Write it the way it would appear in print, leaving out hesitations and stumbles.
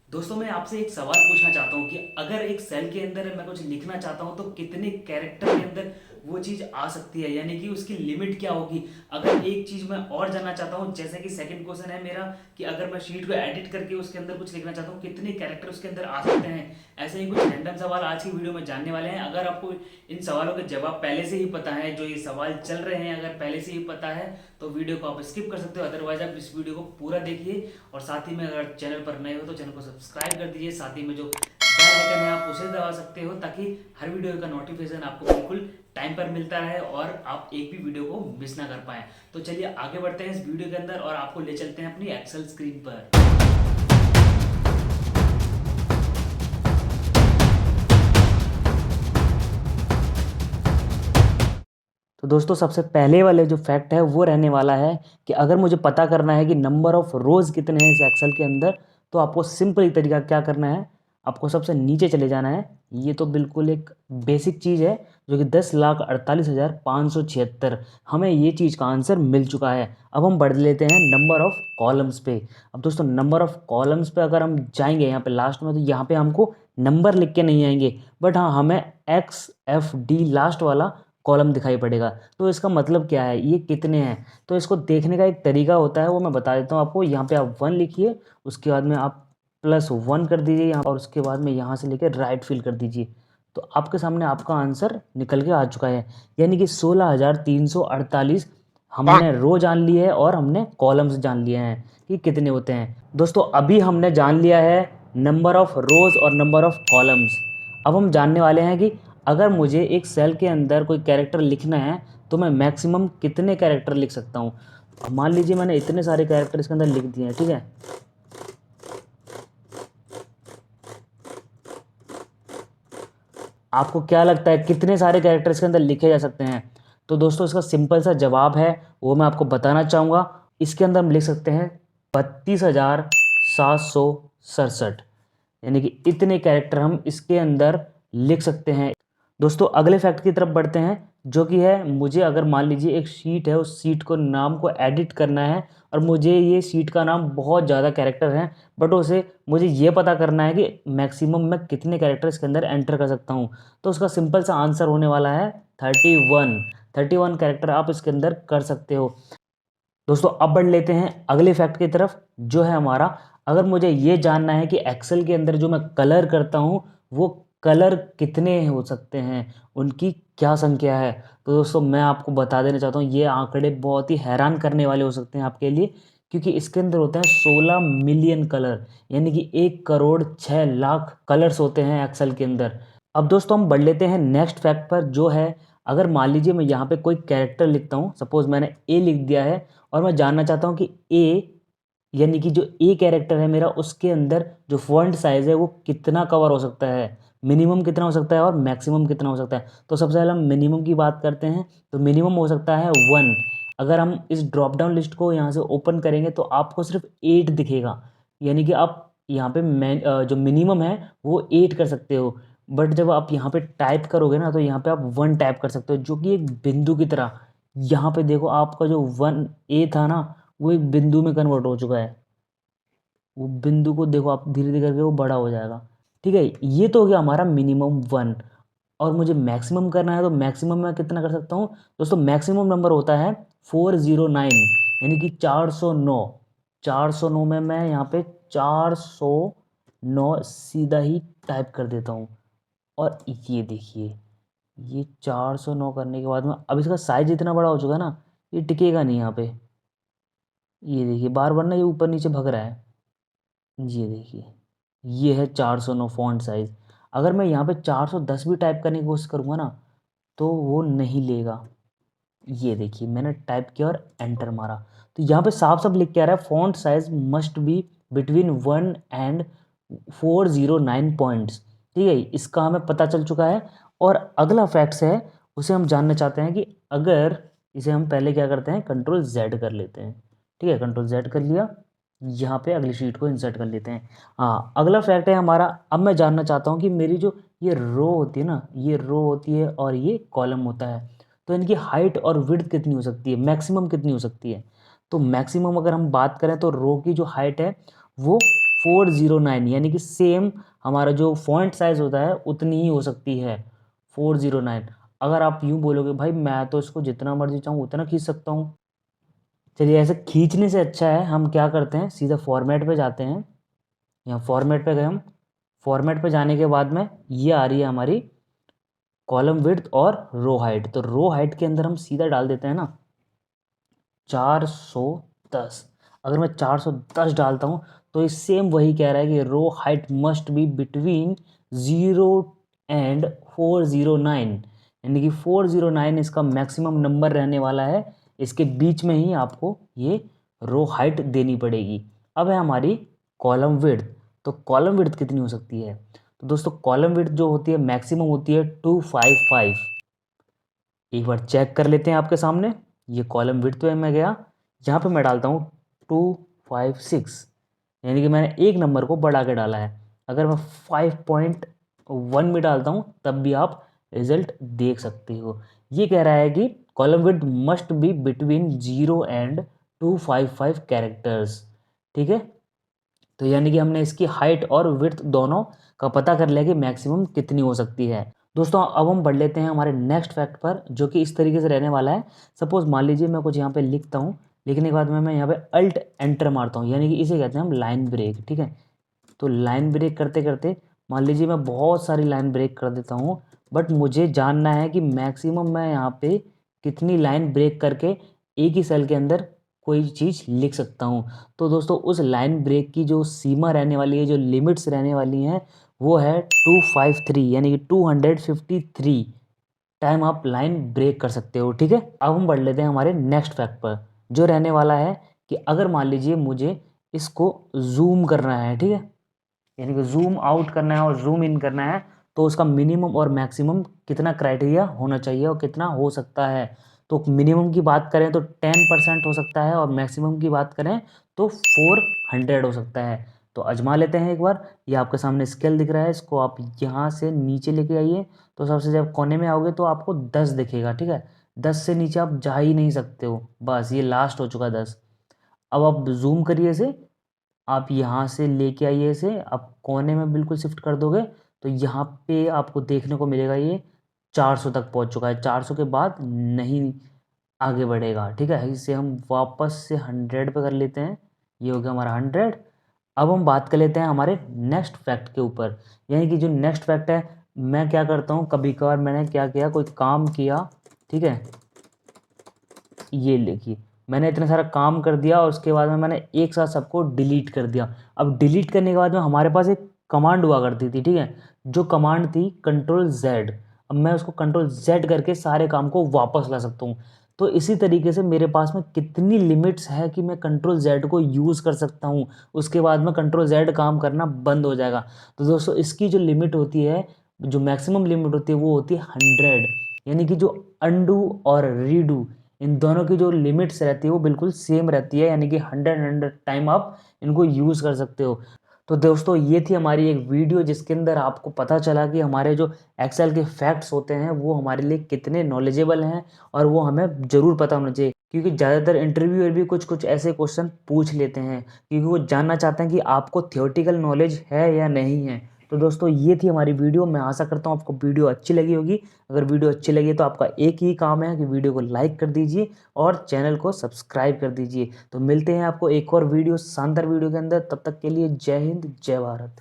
दोस्तों मैं आपसे एक सवाल पूछना चाहता हूँ कि अगर एक सेल के अंदर मैं कुछ लिखना चाहता हूँ तो कितने कैरेक्टर के अंदर वो चीज़ आ सकती है, यानी कि उसकी लिमिट क्या होगी। अगर एक चीज़ मैं और जानना चाहता हूँ, जैसे कि सेकंड क्वेश्चन है मेरा कि अगर मैं शीट को एडिट करके उसके अंदर कुछ लिखना चाहता हूँ कितने कैरेक्टर उसके अंदर आ सकते हैं। ऐसे ही कुछ रैंडम सवाल आज की वीडियो में जानने वाले हैं। अगर आपको इन सवालों के जवाब पहले से ही पता है, जो ये सवाल चल रहे हैं अगर पहले से ही पता है, तो वीडियो को आप स्किप कर सकते हो। अदरवाइज आप इस वीडियो को पूरा देखिए और साथ ही में अगर चैनल पर नए हो तो चैनल को सब्सक्राइब कर दीजिए। साथ ही में जो बेल आइकन है आप उसे दबा सकते हो ताकि हर वीडियो का नोटिफिकेशन आपको बिल्कुल टाइम पर मिलता रहे और आप एक भी वीडियो को मिस ना कर पाए। तो चलिए आगे बढ़ते हैं इस वीडियो के अंदर और आपको ले चलते हैं अपनी एक्सेल स्क्रीन पर। तो दोस्तों सबसे पहले वाले जो फैक्ट है वो रहने वाला है कि अगर मुझे पता करना है कि नंबर ऑफ रोज़ कितने हैं इस एक्सेल के अंदर, तो आपको सिंपल ही तरीका क्या करना है, आपको सबसे नीचे चले जाना है। ये तो बिल्कुल एक बेसिक चीज़ है जो कि 10,48,576, हमें ये चीज़ का आंसर मिल चुका है। अब हम बढ़ लेते हैं नंबर ऑफ़ कॉलम्स पे। अब दोस्तों नंबर ऑफ़ कॉलम्स पे अगर हम जाएंगे यहाँ पे लास्ट में, तो यहाँ पे हमको नंबर लिख के नहीं आएंगे, बट हाँ हमें XFD लास्ट वाला कॉलम दिखाई पड़ेगा। तो इसका मतलब क्या है, ये कितने हैं। तो इसको देखने का एक तरीका होता है, वो मैं बता देता हूँ आपको। यहाँ पे आप 1 लिखिए, उसके बाद में आप +1 कर दीजिए यहाँ, और उसके बाद में यहाँ से लेकर राइट फिल कर दीजिए। तो आपके सामने आपका आंसर निकल के आ चुका है, यानी कि 16,348 हमने रो जान ली है और हमने कॉलम्स जान लिए हैं कि कितने होते हैं। दोस्तों अभी हमने जान लिया है नंबर ऑफ रोज और नंबर ऑफ कॉलम्स। अब हम जानने वाले हैं कि अगर मुझे एक सेल के अंदर कोई कैरेक्टर लिखना है तो मैं मैक्सिमम कितने कैरेक्टर लिख सकता हूँ। अब मान लीजिए मैंने इतने सारे कैरेक्टर इसके अंदर लिख दिए हैं, ठीक है। आपको क्या लगता है कितने सारे कैरेक्टर इसके अंदर लिखे जा सकते हैं। तो दोस्तों इसका सिंपल सा जवाब है, वो मैं आपको बताना चाहूँगा। इसके अंदर हम लिख सकते हैं 32,767, यानी कि इतने कैरेक्टर हम इसके अंदर लिख सकते हैं। दोस्तों अगले फैक्ट की तरफ बढ़ते हैं, जो कि है मुझे अगर मान लीजिए एक शीट है, उस शीट को नाम को एडिट करना है और मुझे ये शीट का नाम बहुत ज़्यादा कैरेक्टर हैं, बट उसे मुझे ये पता करना है कि मैक्सिमम मैं कितने कैरेक्टर इसके अंदर एंटर कर सकता हूँ। तो उसका सिंपल सा आंसर होने वाला है 31 कैरेक्टर आप इसके अंदर कर सकते हो। दोस्तों अब बढ़ लेते हैं अगले फैक्ट की तरफ, जो है हमारा, अगर मुझे ये जानना है कि एक्सेल के अंदर जो मैं कलर करता हूँ वो कलर कितने हो सकते हैं, उनकी क्या संख्या है। तो दोस्तों मैं आपको बता देना चाहता हूँ, ये आंकड़े बहुत ही हैरान करने वाले हो सकते हैं आपके लिए, क्योंकि इसके अंदर होते हैं 16 मिलियन कलर, यानी कि 1,06,00,000 कलर्स होते हैं एक्सेल के अंदर। अब दोस्तों हम बढ़ लेते हैं नेक्स्ट फैक्ट पर, जो है अगर मान लीजिए मैं यहाँ पे कोई कैरेक्टर लिखता हूँ, सपोज मैंने ए लिख दिया है और मैं जानना चाहता हूँ कि ए, यानी कि जो ए कैरेक्टर है मेरा, उसके अंदर जो फॉन्ट साइज़ है वो कितना कवर हो सकता है, मिनिमम कितना हो सकता है और मैक्सिमम कितना हो सकता है। तो सबसे पहले हम मिनिमम की बात करते हैं, तो मिनिमम हो सकता है 1। अगर हम इस ड्रॉप डाउन लिस्ट को यहाँ से ओपन करेंगे तो आपको सिर्फ 8 दिखेगा, यानी कि आप यहाँ पे जो मिनिमम है वो 8 कर सकते हो। बट जब आप यहाँ पे टाइप करोगे ना, तो यहाँ पे आप 1 टाइप कर सकते हो, जो कि एक बिंदु की तरह। यहाँ पे देखो आपका जो 1A था ना, वो एक बिंदु में कन्वर्ट हो चुका है। वो बिंदु को देखो आप धीरे धीरे करके वो बड़ा हो जाएगा, ठीक है। ये तो हो गया हमारा मिनिमम 1। और मुझे मैक्सिमम करना है, तो मैक्सिमम मैं कितना कर सकता हूँ। दोस्तों मैक्सिमम नंबर होता है 409, यानी कि 409। 409 में मैं यहाँ पे 409 सीधा ही टाइप कर देता हूँ। और ये देखिए, ये 409 करने के बाद में अब इसका साइज इतना बड़ा हो चुका है ना, ये टिकेगा नहीं यहाँ पे। ये देखिए बार बार ना ये ऊपर नीचे भग रहा है। ये देखिए, ये है 409 फॉन्ट साइज। अगर मैं यहाँ पे 410 भी टाइप करने की कोशिश करूँगा ना, तो वो नहीं लेगा। ये देखिए मैंने टाइप किया और एंटर मारा, तो यहाँ पे साफ साफ लिख के आ रहा है font size must be between 1 and 409 points. ठीक है, इसका हमें पता चल चुका है। और अगला फैक्ट्स है, उसे हम जानना चाहते हैं कि अगर इसे हम पहले क्या करते हैं, कंट्रोल जेड कर लेते हैं। ठीक है, कंट्रोल जेड कर लिया, यहाँ पे अगली शीट को इंसर्ट कर लेते हैं। हाँ, अगला फैक्ट है हमारा, अब मैं जानना चाहता हूँ कि मेरी जो ये रो होती है ना, ये रो होती है और ये कॉलम होता है, तो इनकी हाइट और विड्थ कितनी हो सकती है, मैक्सिमम कितनी हो सकती है। तो मैक्सिमम अगर हम बात करें तो रो की जो हाइट है वो 409, यानी कि सेम हमारा जो फॉन्ट साइज़ होता है उतनी ही हो सकती है 409। अगर आप यूँ बोलोगे भाई मैं तो इसको जितना मर्ज़ी चाहूँ उतना खींच सकता हूँ। चलिए ऐसे खींचने से अच्छा है हम क्या करते हैं, सीधा फॉर्मेट पे जाते हैं। यहाँ फॉर्मेट पे गए हम। फॉर्मेट पे जाने के बाद में ये आ रही है हमारी कॉलम विड्थ और रो हाइट। तो रो हाइट के अंदर हम सीधा डाल देते हैं ना 410। अगर मैं 410 डालता हूँ तो ये सेम वही कह रहा है कि row height must be between 0 and 409, यानी कि 409 इसका मैक्सिमम नंबर रहने वाला है। इसके बीच में ही आपको ये रो हाइट देनी पड़ेगी। अब है हमारी कॉलम विड्थ। तो कॉलम विड्थ कितनी हो सकती है? तो दोस्तों कॉलम विड्थ जो होती है मैक्सिमम होती है 255। एक बार चेक कर लेते हैं आपके सामने। ये कॉलम विड्थ पे मैं गया, यहाँ पे मैं डालता हूँ 256, यानी कि मैंने एक नंबर को बढ़ा के डाला है। अगर मैं 5.1 में डालता हूँ तब भी आप रिजल्ट देख सकते हो। ये कह रहा है कि column width must be between 0 and 255 characters. ठीक है, तो यानी कि हमने इसकी हाइट और विड्थ दोनों का पता कर लिया कि मैक्सिमम कितनी हो सकती है। दोस्तों अब हम बढ़ लेते हैं हमारे नेक्स्ट फैक्ट पर, जो कि इस तरीके से रहने वाला है। सपोज मान लीजिए मैं कुछ यहाँ पे लिखता हूँ, लिखने के बाद में मैं यहाँ पे अल्ट एंटर मारता हूँ, यानी कि इसे कहते हैं हम लाइन ब्रेक। ठीक है, तो लाइन ब्रेक करते करते मान लीजिए मैं बहुत सारी लाइन ब्रेक कर देता हूँ, बट मुझे जानना है कि मैक्सिमम मैं यहाँ पे कितनी लाइन ब्रेक करके एक ही सेल के अंदर कोई चीज़ लिख सकता हूँ। तो दोस्तों उस लाइन ब्रेक की जो सीमा रहने वाली है, जो लिमिट्स रहने वाली हैं, वो है 253, यानी कि 253 टाइम आप लाइन ब्रेक कर सकते हो। ठीक है, अब हम बढ़ लेते हैं हमारे नेक्स्ट फैक्ट पर, जो रहने वाला है कि अगर मान लीजिए मुझे इसको जूम करना है, ठीक है, यानी कि जूम आउट करना है और जूम इन करना है, तो उसका मिनिमम और मैक्सिमम कितना क्राइटेरिया होना चाहिए और कितना हो सकता है। तो मिनिमम की बात करें तो 10% हो सकता है और मैक्सिमम की बात करें तो 400 हो सकता है। तो आजमा लेते हैं एक बार। ये आपके सामने स्केल दिख रहा है, इसको आप यहाँ से नीचे लेके आइए, तो सबसे जब कोने में आओगे तो आपको 10 दिखेगा। ठीक है, 10 से नीचे आप जा ही नहीं सकते हो, बस ये लास्ट हो चुका 10। अब आप जूम करिए इसे, आप यहाँ से लेके आइए इसे, आप कोने में बिल्कुल शिफ्ट कर दोगे तो यहाँ पे आपको देखने को मिलेगा ये 400 तक पहुँच चुका है। 400 के बाद नहीं आगे बढ़ेगा। ठीक है, इसे हम वापस से 100 पे कर लेते हैं। ये हो गया हमारा 100। अब हम बात कर लेते हैं हमारे नेक्स्ट फैक्ट के ऊपर, यानी कि जो नेक्स्ट फैक्ट है, मैं क्या करता हूँ कभी कभार, मैंने क्या किया, कोई काम किया, ठीक है, ये देखिए मैंने इतना सारा काम कर दिया और उसके बाद में मैंने एक साथ सबको डिलीट कर दिया। अब डिलीट करने के बाद में हमारे पास एक कमांड हुआ करती थी, ठीक है, जो कमांड थी कंट्रोल जेड। अब मैं उसको कंट्रोल जेड करके सारे काम को वापस ला सकता हूँ। तो इसी तरीके से मेरे पास में कितनी लिमिट्स है कि मैं कंट्रोल जेड को यूज़ कर सकता हूँ, उसके बाद में कंट्रोल जेड काम करना बंद हो जाएगा। तो दोस्तों इसकी जो लिमिट होती है, जो मैक्सिमम लिमिट होती है, वो होती है 100, यानी कि जो अंडू और रीडू इन दोनों की जो लिमिट्स रहती है वो बिल्कुल सेम रहती है, यानी कि 100 टाइम आप इनको यूज़ कर सकते हो। तो दोस्तों ये थी हमारी एक वीडियो जिसके अंदर आपको पता चला कि हमारे जो एक्सेल के फैक्ट्स होते हैं वो हमारे लिए कितने नॉलेजेबल हैं और वो हमें ज़रूर पता होना चाहिए, क्योंकि ज़्यादातर इंटरव्यूअर भी कुछ कुछ ऐसे क्वेश्चन पूछ लेते हैं क्योंकि वो जानना चाहते हैं कि आपको थियोरेटिकल नॉलेज है या नहीं है। तो दोस्तों ये थी हमारी वीडियो। मैं आशा करता हूँ आपको वीडियो अच्छी लगी होगी। अगर वीडियो अच्छी लगी तो आपका एक ही काम है कि वीडियो को लाइक कर दीजिए और चैनल को सब्सक्राइब कर दीजिए। तो मिलते हैं आपको एक और वीडियो, शानदार वीडियो के अंदर। तब तक के लिए जय हिंद, जय भारत।